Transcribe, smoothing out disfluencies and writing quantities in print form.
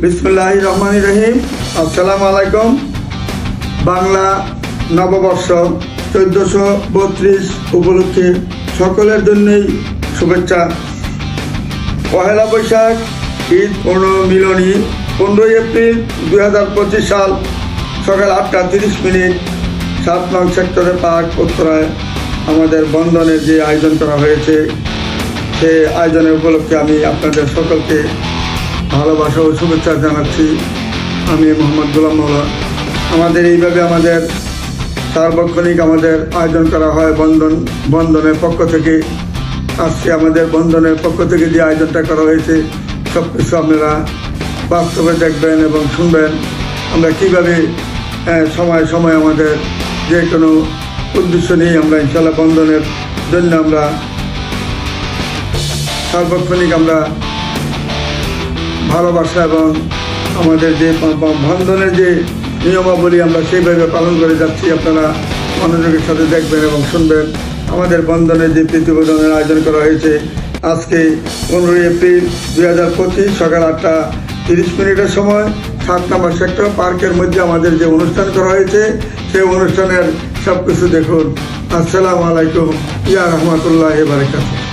বিসমিল্লাহির রহমানির রহিম। আসসালামু আলাইকুম। বাংলা নববর্ষ 1432 উপলক্ষে সকলের জন্যই শুভেচ্ছা। পহেলা বৈশাখ ঈদ পুনর্মিলনী 15 এপ্রিল 2025 সাল সকাল 8টা 30 মিনিট 7 নং সেক্টরের পার্ক উত্তরায় আমাদের বন্ধনের যে আয়োজন করা হয়েছে সেই আয়োজনের উপলক্ষে আমি আপনাদের সকলকে ভালোবাসা ও শুভেচ্ছা জানাচ্ছি। আমি মোহাম্মদ গোলাম মাওলা। আমাদের এইভাবে আমাদের সার্বক্ষণিক আমাদের আয়োজন করা হয় বন্ধনের পক্ষ থেকে। আজকে আমাদের বন্ধনের পক্ষ থেকে যে আয়োজনটা করা হয়েছে সব কিছু আপনারা বাস্তবে দেখবেন এবং শুনবেন। আমরা কীভাবে সময় সময় আমাদের যে কোনো উদ্দেশ্য নিয়ে আমরা ইনশাআল্লাহ বন্ধনের জন্য আমরা সার্বক্ষণিক আমরা ভালোবাসা এবং আমাদের যে বন্ধনের যে নিয়মাবলী আমরা সেইভাবে পালন করে যাচ্ছি। আপনারা মনোযোগের সাথে দেখবেন এবং শুনবেন। আমাদের বন্ধনের যে প্রতিবেদনের আয়োজন করা হয়েছে আজকে 15 এপ্রিল 2025 সকাল 8টা 30 মিনিটের সময় 7 নম্বর সেক্টর পার্কের মধ্যে আমাদের যে অনুষ্ঠান করা হয়েছে সেই অনুষ্ঠানের সব কিছু দেখুন। আসসালামু আলাইকুম ইয়া রহমতুল্লাহি ওয়া বারাকাতুহু।